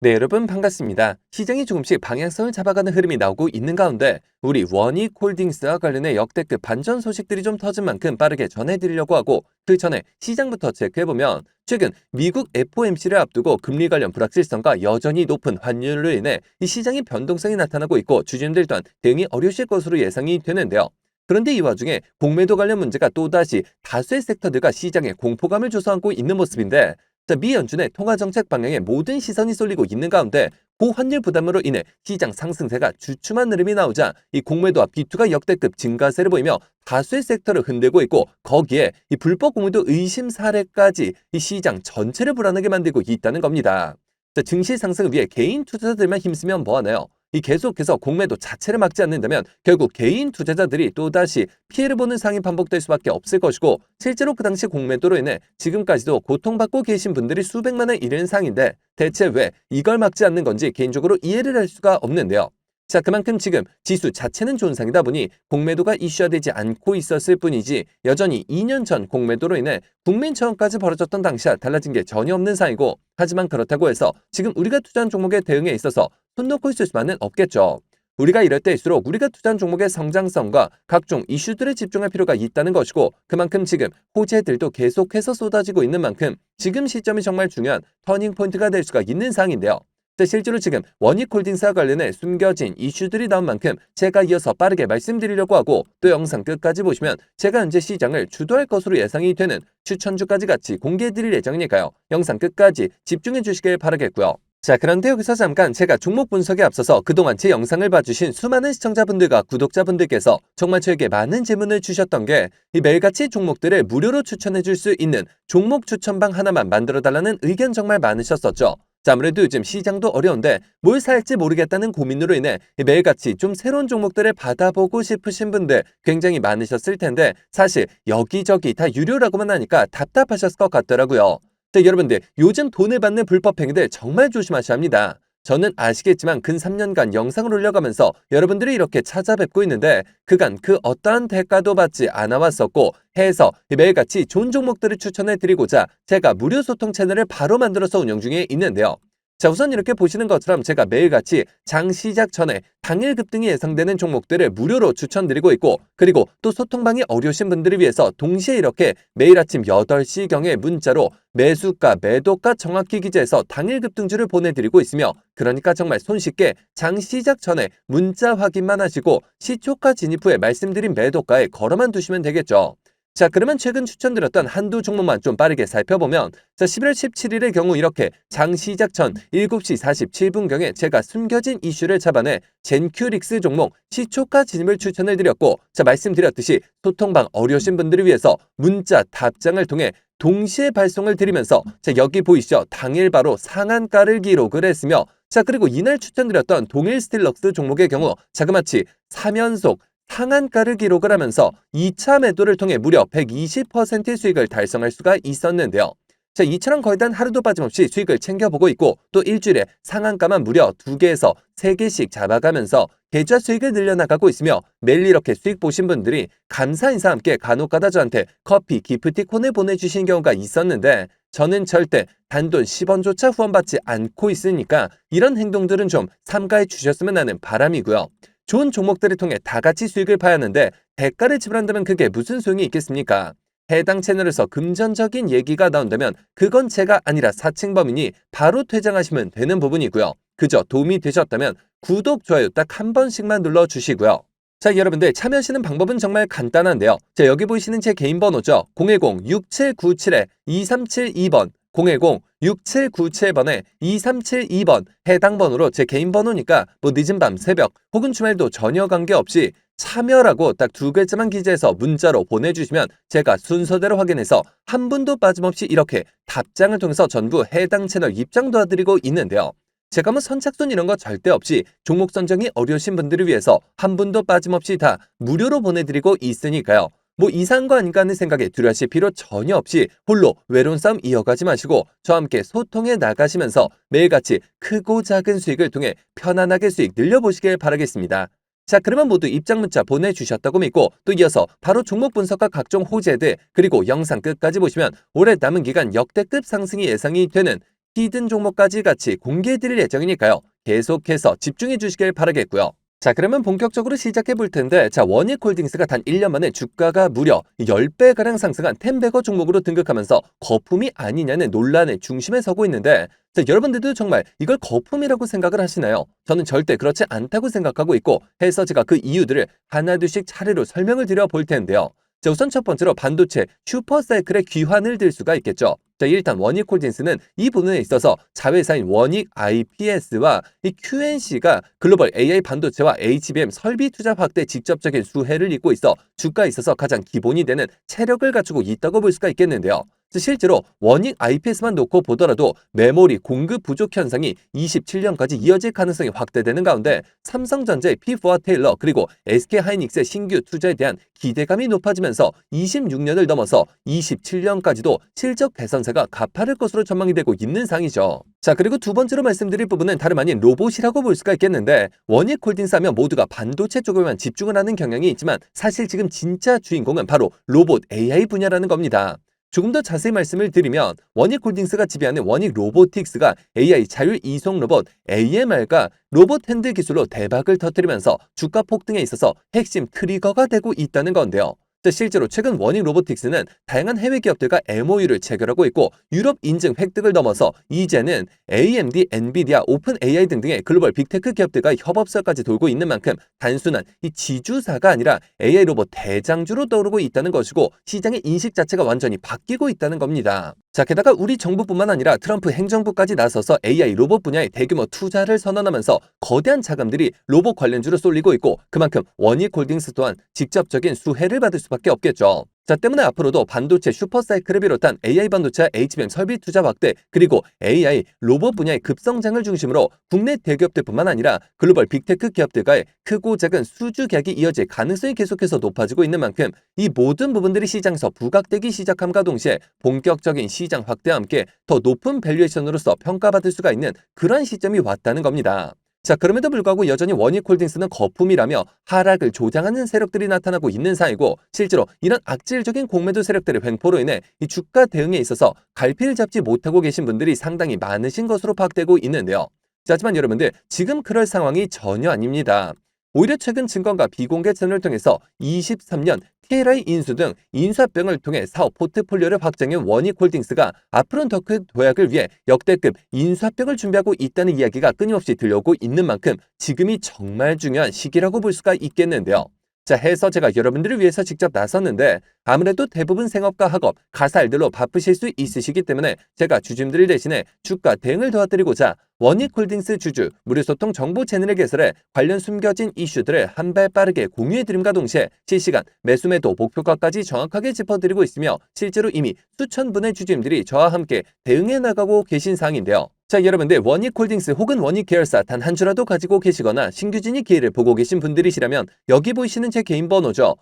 네, 여러분 반갑습니다. 시장이 조금씩 방향성을 잡아가는 흐름이 나오고 있는 가운데 우리 원익홀딩스와 관련해 역대급 반전 소식들이 좀 터진 만큼 빠르게 전해드리려고 하고 그 전에 시장부터 체크해보면 최근 미국 FOMC를 앞두고 금리 관련 불확실성과 여전히 높은 환율로 인해 이 시장의 변동성이 나타나고 있고 주주님들 또한 대응이 어려우실 것으로 예상이 되는데요. 그런데 이 와중에 공매도 관련 문제가 또다시 다수의 섹터들과 시장에 공포감을 조성하고 있는 모습인데 미 연준의 통화정책 방향에 모든 시선이 쏠리고 있는 가운데 고환율 부담으로 인해 시장 상승세가 주춤한 흐름이 나오자 이 공매도와 비투가 역대급 증가세를 보이며 다수의 섹터를 흔들고 있고 거기에 이 불법 공매도 의심 사례까지 이 시장 전체를 불안하게 만들고 있다는 겁니다. 증시 상승을 위해 개인 투자자들만 힘쓰면 뭐하나요? 이 계속해서 공매도 자체를 막지 않는다면 결국 개인 투자자들이 또다시 피해를 보는 상황이 반복될 수밖에 없을 것이고 실제로 그 당시 공매도로 인해 지금까지도 고통받고 계신 분들이 수백만에 이르는 상황인데 대체 왜 이걸 막지 않는 건지 개인적으로 이해를 할 수가 없는데요. 자, 그만큼 지금 지수 자체는 좋은 상이다 보니 공매도가 이슈화되지 않고 있었을 뿐이지 여전히 2년 전 공매도로 인해 국민 처형까지 벌어졌던 당시와 달라진 게 전혀 없는 상이고 하지만 그렇다고 해서 지금 우리가 투자한 종목의 대응에 있어서 손 놓고 있을 수만은 없겠죠. 우리가 이럴 때일수록 우리가 투자한 종목의 성장성과 각종 이슈들에 집중할 필요가 있다는 것이고 그만큼 지금 호재들도 계속해서 쏟아지고 있는 만큼 지금 시점이 정말 중요한 터닝포인트가 될 수가 있는 상황인데요. 실제로 지금 원익홀딩스와 관련해 숨겨진 이슈들이 나온 만큼 제가 이어서 빠르게 말씀드리려고 하고 또 영상 끝까지 보시면 제가 현재 시장을 주도할 것으로 예상이 되는 추천주까지 같이 공개해드릴 예정이니까요. 영상 끝까지 집중해 주시길 바라겠고요. 자, 그런데 여기서 잠깐 제가 종목 분석에 앞서서 그동안 제 영상을 봐주신 수많은 시청자분들과 구독자분들께서 정말 저에게 많은 질문을 주셨던 게 이 매일같이 종목들을 무료로 추천해 줄 수 있는 종목 추천방 하나만 만들어달라는 의견 정말 많으셨었죠. 자, 아무래도 요즘 시장도 어려운데 뭘 살지 모르겠다는 고민으로 인해 매일같이 좀 새로운 종목들을 받아보고 싶으신 분들 굉장히 많으셨을 텐데 사실 여기저기 다 유료라고만 하니까 답답하셨을 것 같더라고요. 자, 여러분들 요즘 돈을 받는 불법 행위들 정말 조심하셔야 합니다. 저는 아시겠지만 근 3년간 영상을 올려가면서 여러분들이 이렇게 찾아뵙고 있는데 그간 그 어떠한 대가도 받지 않아 왔었고 해서 매일같이 좋은 종목들을 추천해 드리고자 제가 무료 소통 채널을 바로 만들어서 운영 중에 있는데요. 자, 우선 이렇게 보시는 것처럼 제가 매일같이 장 시작 전에 당일 급등이 예상되는 종목들을 무료로 추천드리고 있고 그리고 또 소통방이 어려우신 분들을 위해서 동시에 이렇게 매일 아침 8시경에 문자로 매수가, 매도가 정확히 기재해서 당일 급등주를 보내드리고 있으며 그러니까 정말 손쉽게 장 시작 전에 문자 확인만 하시고 시초가 진입 후에 말씀드린 매도가에 걸어만 두시면 되겠죠. 자, 그러면 최근 추천드렸던 한두 종목만 좀 빠르게 살펴보면 자, 11월 17일의 경우 이렇게 장 시작 전 7시 47분경에 제가 숨겨진 이슈를 잡아내 젠큐릭스 종목 시초가 진입을 추천을 드렸고 자, 말씀드렸듯이 소통방 어려우신 분들을 위해서 문자 답장을 통해 동시에 발송을 드리면서 자, 여기 보이시죠? 당일 바로 상한가를 기록을 했으며 자, 그리고 이날 추천드렸던 동일 스틸럭스 종목의 경우 자그마치 3연속 상한가를 기록을 하면서 2차 매도를 통해 무려 120%의 수익을 달성할 수가 있었는데요. 자, 이처럼 거의 단 하루도 빠짐없이 수익을 챙겨보고 있고 또 일주일에 상한가만 무려 2개에서 3개씩 잡아가면서 계좌 수익을 늘려나가고 있으며 매일 이렇게 수익 보신 분들이 감사 인사와 함께 간혹가다 저한테 커피, 기프티콘을 보내주신 경우가 있었는데 저는 절대 단돈 10원조차 후원받지 않고 있으니까 이런 행동들은 좀 삼가해 주셨으면 하는 바람이고요. 좋은 종목들을 통해 다 같이 수익을 봐야 하는데 대가를 지불한다면 그게 무슨 소용이 있겠습니까? 해당 채널에서 금전적인 얘기가 나온다면 그건 제가 아니라 사칭범이니 바로 퇴장하시면 되는 부분이고요. 그저 도움이 되셨다면 구독, 좋아요 딱 한 번씩만 눌러주시고요. 자, 여러분들 참여하시는 방법은 정말 간단한데요. 자, 여기 보이시는 제 개인 번호죠. 010-6797-2372번 010-6797번에 2372번 해당 번호로 제 개인 번호니까 뭐 늦은 밤 새벽 혹은 주말도 전혀 관계없이 참여라고 딱 2글자만 기재해서 문자로 보내주시면 제가 순서대로 확인해서 한 분도 빠짐없이 이렇게 답장을 통해서 전부 해당 채널 입장 도와드리고 있는데요. 제가 뭐 선착순 이런 거 절대 없이 종목 선정이 어려우신 분들을 위해서 한 분도 빠짐없이 다 무료로 보내드리고 있으니까요. 뭐 이상한 거 아닌가 하는 생각에 두려워하실 필요 전혀 없이 홀로 외로운 싸움 이어가지 마시고 저와 함께 소통해 나가시면서 매일같이 크고 작은 수익을 통해 편안하게 수익 늘려보시길 바라겠습니다. 자, 그러면 모두 입장 문자 보내주셨다고 믿고 또 이어서 바로 종목 분석과 각종 호재들 그리고 영상 끝까지 보시면 올해 남은 기간 역대급 상승이 예상이 되는 히든 종목까지 같이 공개해드릴 예정이니까요. 계속해서 집중해 주시길 바라겠고요. 자, 그러면 본격적으로 시작해 볼 텐데, 자, 원익홀딩스가 단 1년 만에 주가가 무려 10배가량 상승한 템베거 종목으로 등극하면서 거품이 아니냐는 논란의 중심에 서고 있는데, 자, 여러분들도 정말 이걸 거품이라고 생각을 하시나요? 저는 절대 그렇지 않다고 생각하고 있고, 해서 제가 그 이유들을 하나둘씩 차례로 설명을 드려 볼 텐데요. 자, 우선 첫 번째로 반도체 슈퍼사이클의 귀환을 들 수가 있겠죠. 자, 일단 원익홀딩스는 이 부분에 있어서 자회사인 원익 IPS와 이 QNC가 글로벌 AI 반도체와 HBM 설비 투자 확대 직접적인 수혜를 잇고 있어 주가에 있어서 가장 기본이 되는 체력을 갖추고 있다고 볼 수가 있겠는데요. 실제로 원익 IPS만 놓고 보더라도 메모리 공급 부족 현상이 27년까지 이어질 가능성이 확대되는 가운데 삼성전자의 P4 테일러 그리고 SK하이닉스의 신규 투자에 대한 기대감이 높아지면서 26년을 넘어서 27년까지도 실적 개선세가 가파를 것으로 전망이 되고 있는 상이죠. 자, 그리고 두 번째로 말씀드릴 부분은 다름 아닌 로봇이라고 볼 수가 있겠는데, 원익홀딩스 하면 모두가 반도체 쪽에만 집중을 하는 경향이 있지만 사실 지금 진짜 주인공은 바로 로봇 AI 분야라는 겁니다. 조금 더 자세히 말씀을 드리면 원익홀딩스가 지배하는 원익 로보틱스가 AI 자율 이송 로봇 AMR과 로봇 핸들 기술로 대박을 터뜨리면서 주가 폭등에 있어서 핵심 트리거가 되고 있다는 건데요. 실제로 최근 원익 로보틱스는 다양한 해외 기업들과 MOU를 체결하고 있고 유럽 인증 획득을 넘어서 이제는 AMD, 엔비디아, 오픈 AI 등등의 글로벌 빅테크 기업들과 협업사까지 돌고 있는 만큼 단순한 이 지주사가 아니라 AI 로봇 대장주로 떠오르고 있다는 것이고 시장의 인식 자체가 완전히 바뀌고 있다는 겁니다. 자, 게다가 우리 정부뿐만 아니라 트럼프 행정부까지 나서서 AI 로봇 분야에 대규모 투자를 선언하면서 거대한 자금들이 로봇 관련주로 쏠리고 있고 그만큼 원익홀딩스 또한 직접적인 수혜를 받을 수밖에 없겠죠. 자, 때문에 앞으로도 반도체 슈퍼사이클을 비롯한 AI 반도체 HBM 설비 투자 확대 그리고 AI 로봇 분야의 급성장을 중심으로 국내 대기업들뿐만 아니라 글로벌 빅테크 기업들과의 크고 작은 수주 계약이 이어질 가능성이 계속해서 높아지고 있는 만큼 이 모든 부분들이 시장에서 부각되기 시작함과 동시에 본격적인 시장 확대와 함께 더 높은 밸류에이션으로서 평가받을 수가 있는 그런 시점이 왔다는 겁니다. 자, 그럼에도 불구하고 여전히 원익홀딩스는 거품이라며 하락을 조장하는 세력들이 나타나고 있는 사이고 실제로 이런 악질적인 공매도 세력들의 횡포로 인해 이 주가 대응에 있어서 갈피를 잡지 못하고 계신 분들이 상당히 많으신 것으로 파악되고 있는데요. 자, 하지만 여러분들 지금 그럴 상황이 전혀 아닙니다. 오히려 최근 증권가 비공개 채널을 통해서 23년 TLI 인수 등 인수합병을 통해 사업 포트폴리오를 확장한 원익홀딩스가 앞으로는 더 큰 도약을 위해 역대급 인수합병을 준비하고 있다는 이야기가 끊임없이 들려오고 있는 만큼 지금이 정말 중요한 시기라고 볼 수가 있겠는데요. 자, 해서 제가 여러분들을 위해서 직접 나섰는데 아무래도 대부분 생업과 학업, 가사 일들로 바쁘실 수 있으시기 때문에 제가 주주님들 대신에 주가 대응을 도와드리고자 원익홀딩스 주주 무료소통 정보 채널을 개설해 관련 숨겨진 이슈들을 한 발 빠르게 공유해드림과 동시에 실시간 매수매도 목표가까지 정확하게 짚어드리고 있으며 실제로 이미 수천 분의 주주님들이 저와 함께 대응해 나가고 계신 사항인데요. 자, 여러분들 원익홀딩스 혹은 원익 계열사 단 한 주라도 가지고 계시거나 신규 진입 기회를 보고 계신 분들이시라면 여기 보이시는 제 개인 번호죠.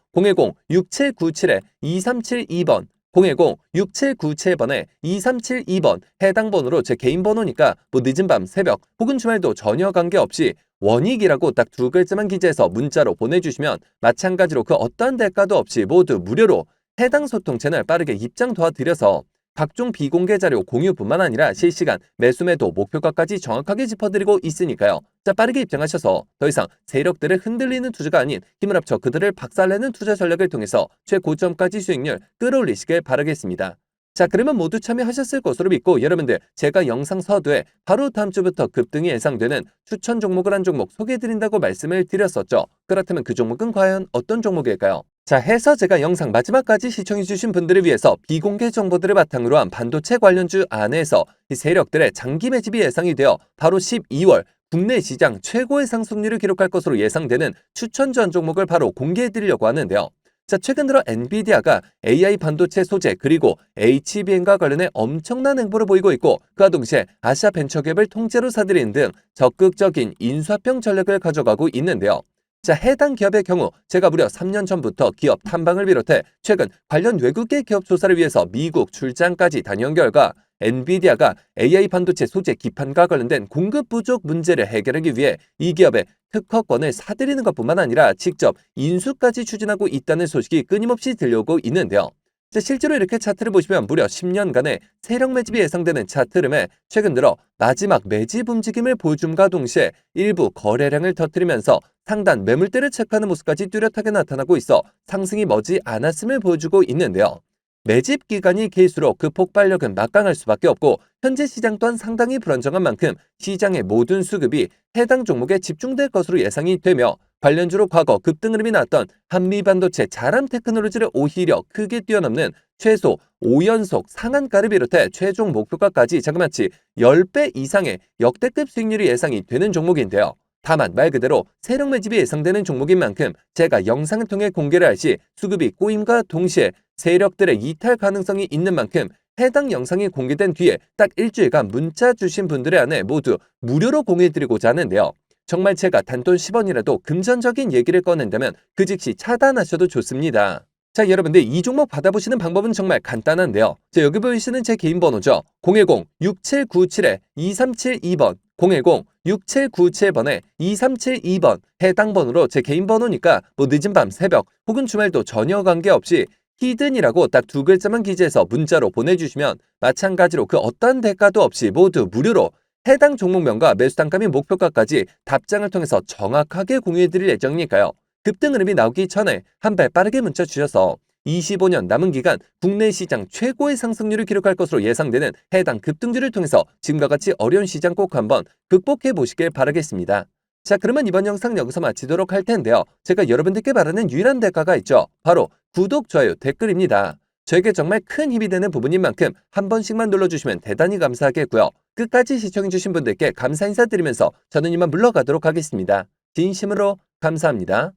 010-6797-2372번 010-6797번에 2372번 해당 번호로 제 개인 번호니까 뭐 늦은 밤, 새벽 혹은 주말도 전혀 관계없이 원익이라고 딱 두 글자만 기재해서 문자로 보내주시면 마찬가지로 그 어떠한 대가도 없이 모두 무료로 해당 소통 채널 빠르게 입장 도와드려서 각종 비공개 자료 공유뿐만 아니라 실시간 매수매도 목표가까지 정확하게 짚어드리고 있으니까요. 자, 빠르게 입장하셔서 더 이상 세력들을 흔들리는 투자가 아닌 힘을 합쳐 그들을 박살내는 투자 전략을 통해서 최고점까지 수익률 끌어올리시길 바라겠습니다. 자, 그러면 모두 참여하셨을 것으로 믿고 여러분들 제가 영상 서두에 바로 다음 주부터 급등이 예상되는 추천 종목을 한 종목 소개해드린다고 말씀을 드렸었죠. 그렇다면 그 종목은 과연 어떤 종목일까요? 자, 해서 제가 영상 마지막까지 시청해주신 분들을 위해서 비공개 정보들을 바탕으로 한 반도체 관련주 안에서 이 세력들의 장기 매집이 예상이 되어 바로 12월 국내 시장 최고의 상승률을 기록할 것으로 예상되는 추천주 한 종목을 바로 공개해드리려고 하는데요. 자, 최근 들어 엔비디아가 AI 반도체 소재 그리고 HBM과 관련해 엄청난 행보를 보이고 있고 그와 동시에 아시아 벤처기업을 통째로 사들이는 등 적극적인 인수합병 전략을 가져가고 있는데요. 자, 해당 기업의 경우 제가 무려 3년 전부터 기업 탐방을 비롯해 최근 관련 외국계 기업 조사를 위해서 미국 출장까지 다녀온 결과 엔비디아가 AI 반도체 소재 기판과 관련된 공급 부족 문제를 해결하기 위해 이 기업의 특허권을 사들이는 것뿐만 아니라 직접 인수까지 추진하고 있다는 소식이 끊임없이 들려오고 있는데요. 자, 실제로 이렇게 차트를 보시면 무려 10년간의 세력 매집이 예상되는 차트 흐름에 최근 들어 마지막 매집 움직임을 보여줌과 동시에 일부 거래량을 터뜨리면서 상단 매물대를 체크하는 모습까지 뚜렷하게 나타나고 있어 상승이 머지 않았음을 보여주고 있는데요. 매집 기간이 길수록 그 폭발력은 막강할 수밖에 없고 현재 시장 또한 상당히 불안정한 만큼 시장의 모든 수급이 해당 종목에 집중될 것으로 예상이 되며 관련주로 과거 급등 흐름이 나왔던 한미반도체 자람 테크놀로지를 오히려 크게 뛰어넘는 최소 5연속 상한가를 비롯해 최종 목표가까지 자그마치 10배 이상의 역대급 수익률이 예상이 되는 종목인데요. 다만 말 그대로 세력 매집이 예상되는 종목인 만큼 제가 영상을 통해 공개를 할 시 수급이 꼬임과 동시에 세력들의 이탈 가능성이 있는 만큼 해당 영상이 공개된 뒤에 딱 일주일간 문자 주신 분들의 안에 모두 무료로 공유해드리고자 하는데요. 정말 제가 단돈 10원이라도 금전적인 얘기를 꺼낸다면 그 즉시 차단하셔도 좋습니다. 자, 여러분들 이 종목 받아보시는 방법은 정말 간단한데요. 자, 여기 보이시는 제 개인 번호죠. 010-6797-2372번 010-6797번에 2372번 해당 번호로 제 개인 번호니까 뭐 늦은 밤 새벽 혹은 주말도 전혀 관계없이 히든이라고 딱 두 글자만 기재해서 문자로 보내주시면 마찬가지로 그 어떤 대가도 없이 모두 무료로 해당 종목명과 매수 단가 및 목표가까지 답장을 통해서 정확하게 공유해드릴 예정이니까요. 급등 흐름이 나오기 전에 한 발 빠르게 문자 주셔서 25년 남은 기간 국내 시장 최고의 상승률을 기록할 것으로 예상되는 해당 급등주를 통해서 지금과 같이 어려운 시장 꼭 한번 극복해 보시길 바라겠습니다. 자, 그러면 이번 영상 여기서 마치도록 할 텐데요. 제가 여러분들께 바라는 유일한 대가가 있죠. 바로 구독, 좋아요, 댓글입니다. 저에게 정말 큰 힘이 되는 부분인 만큼 한 번씩만 눌러주시면 대단히 감사하겠고요. 끝까지 시청해주신 분들께 감사 인사드리면서 저는 이만 물러가도록 하겠습니다. 진심으로 감사합니다.